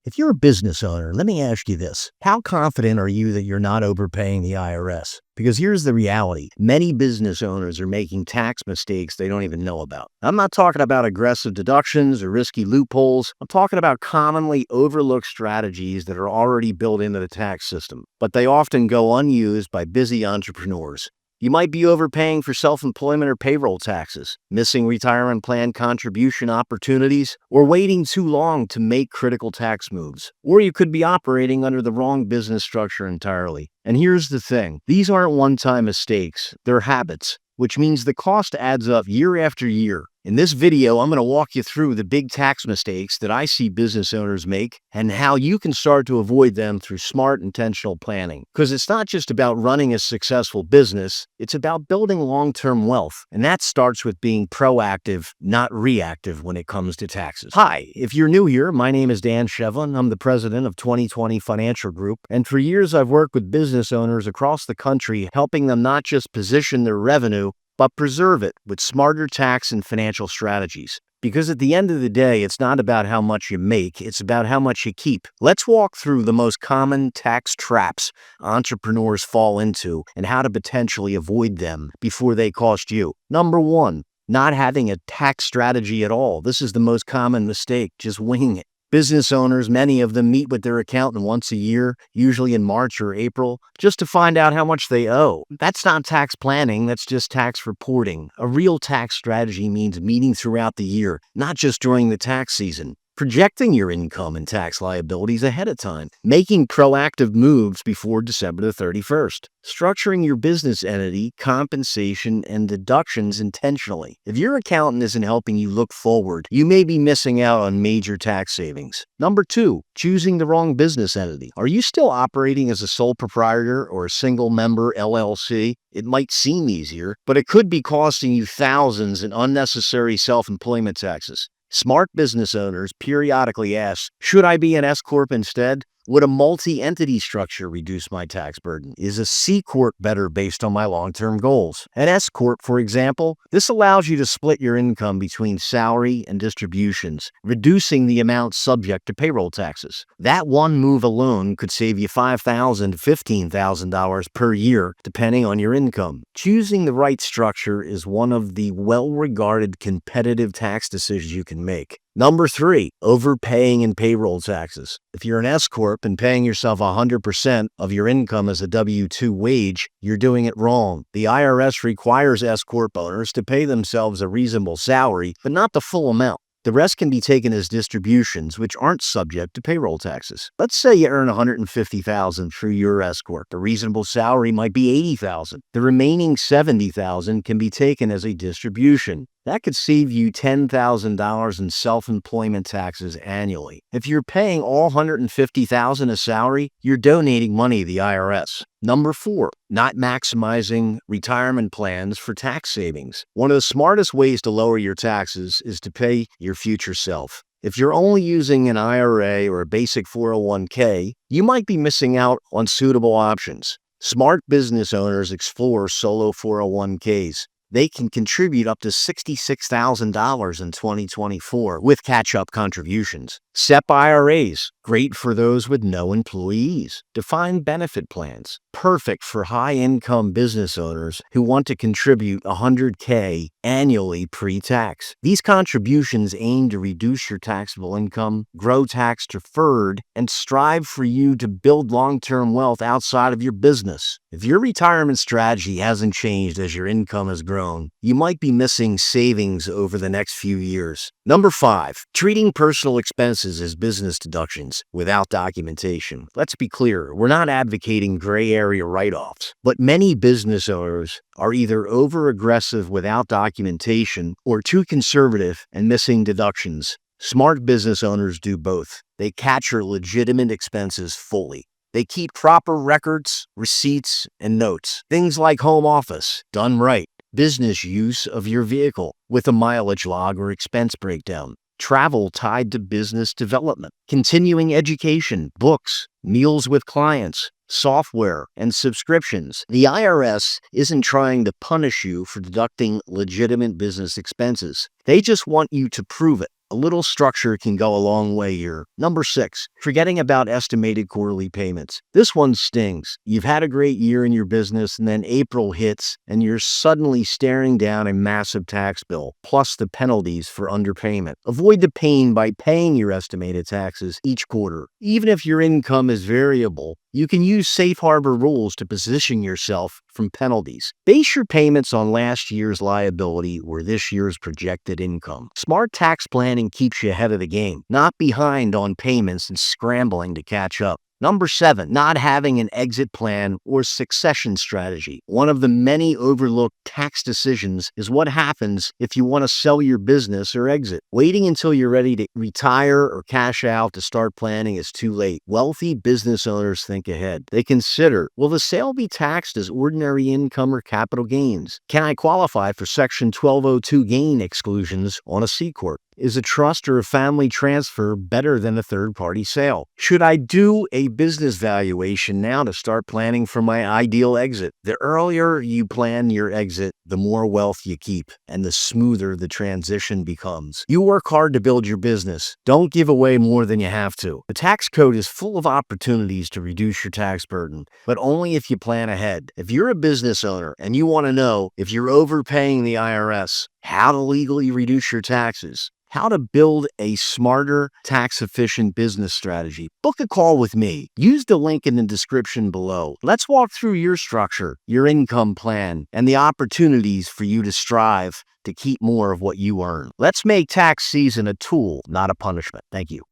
If you're a business owner, let me ask you this. How confident are you that you're not overpaying the IRS? Because here's the reality. Many business owners are making tax mistakes they don't even know about. I'm not talking about aggressive deductions or risky loopholes. I'm talking about commonly overlooked strategies that are already built into the tax system, but they often go unused by busy entrepreneurs. You might be overpaying for self-employment or payroll taxes, missing retirement plan contribution opportunities, or waiting too long to make critical tax moves. Or you could be operating under the wrong business structure entirely. And here's the thing. These aren't one-time mistakes. They're habits, which means the cost adds up year after year. In this video, I'm going to walk you through the big tax mistakes that I see business owners make and how you can start to avoid them through smart, intentional planning. Because it's not just about running a successful business, it's about building long-term wealth. And that starts with being proactive, not reactive when it comes to taxes. Hi, if you're new here, my name is Dan Shevlin. I'm the president of 2020 Financial Group. And for years, I've worked with business owners across the country, helping them not just position their revenue, but preserve it with smarter tax and financial strategies. Because at the end of the day, it's not about how much you make, it's about how much you keep. Let's walk through the most common tax traps entrepreneurs fall into and how to potentially avoid them before they cost you. Number one, not having a tax strategy at all. This is the most common mistake, just winging it. Business owners, many of them meet with their accountant once a year, usually in March or April, just to find out how much they owe. That's not tax planning, that's just tax reporting. A real tax strategy means meeting throughout the year, not just during the tax season. Projecting your income and tax liabilities ahead of time, making proactive moves before December the 31st, structuring your business entity, compensation, and deductions intentionally. If your accountant isn't helping you look forward, you may be missing out on major tax savings. Number two, choosing the wrong business entity. Are you still operating as a sole proprietor or a single member LLC? It might seem easier, but it could be costing you thousands in unnecessary self-employment taxes. Smart business owners periodically ask, should I be an S-Corp instead? Would a multi-entity structure reduce my tax burden? Is a C-Corp better based on my long-term goals? An S-Corp, for example, this allows you to split your income between salary and distributions, reducing the amount subject to payroll taxes. That one move alone could save you $5,000 to $15,000 per year, depending on your income. Choosing the right structure is one of the well-regarded competitive tax decisions you can make. Number three, overpaying in payroll taxes. If you're an S-Corp and paying yourself 100% of your income as a W-2 wage, you're doing it wrong. The IRS requires S-Corp owners to pay themselves a reasonable salary, but not the full amount. The rest can be taken as distributions, which aren't subject to payroll taxes. Let's say you earn $150,000 through your S-Corp. The reasonable salary might be $80,000. The remaining $70,000 can be taken as a distribution. That could save you $10,000 in self-employment taxes annually. If you're paying all $150,000 as salary, you're donating money to the IRS. Number four, not maximizing retirement plans for tax savings. One of the smartest ways to lower your taxes is to pay your future self. If you're only using an IRA or a basic 401k, you might be missing out on suitable options. Smart business owners explore solo 401ks. They can contribute up to $66,000 in 2024 with catch-up contributions. SEP IRAs, great for those with no employees. Defined benefit plans, perfect for high-income business owners who want to contribute $100K annually pre-tax. These contributions aim to reduce your taxable income, grow tax deferred, and strive for you to build long-term wealth outside of your business. If your retirement strategy hasn't changed as your income has grown, you might be missing savings over the next few years. Number five, treating personal expenses as business deductions without documentation. Let's be clear, we're not advocating gray area write-offs, but many business owners are either over-aggressive without documentation or too conservative and missing deductions. Smart business owners do both. They capture legitimate expenses fully. They keep proper records, receipts, and notes. Things like home office, done right. Business use of your vehicle with a mileage log or expense breakdown. Travel tied to business development. Continuing education, books, meals with clients, software, and subscriptions. The IRS isn't trying to punish you for deducting legitimate business expenses. They just want you to prove it. A little structure can go a long way here. Number 6, forgetting about estimated quarterly payments. This one stings. You've had a great year in your business, and then April hits, and you're suddenly staring down a massive tax bill, plus the penalties for underpayment. Avoid the pain by paying your estimated taxes each quarter. Even if your income is variable, you can use safe harbor rules to position yourself from penalties. Base your payments on last year's liability or this year's projected income. Smart tax planning keeps you ahead of the game, not behind on payments and scrambling to catch up. Number 7, not having an exit plan or succession strategy. One of the many overlooked tax decisions is what happens if you want to sell your business or exit. Waiting until you're ready to retire or cash out to start planning is too late. Wealthy business owners think ahead. They consider, will the sale be taxed as ordinary income or capital gains? Can I qualify for Section 1202 gain exclusions on a C-Corp? Is a trust or a family transfer better than a third-party sale? Should I do a business valuation now to start planning for my ideal exit? The earlier you plan your exit, the more wealth you keep, and the smoother the transition becomes. You work hard to build your business. Don't give away more than you have to. The tax code is full of opportunities to reduce your tax burden, but only if you plan ahead. If you're a business owner and you want to know if you're overpaying the IRS, how to legally reduce your taxes, how to build a smarter, tax-efficient business strategy, book a call with me. Use the link in the description below. Let's walk through your structure, your income plan, and the opportunities for you to strive to keep more of what you earn. Let's make tax season a tool, not a punishment. Thank you.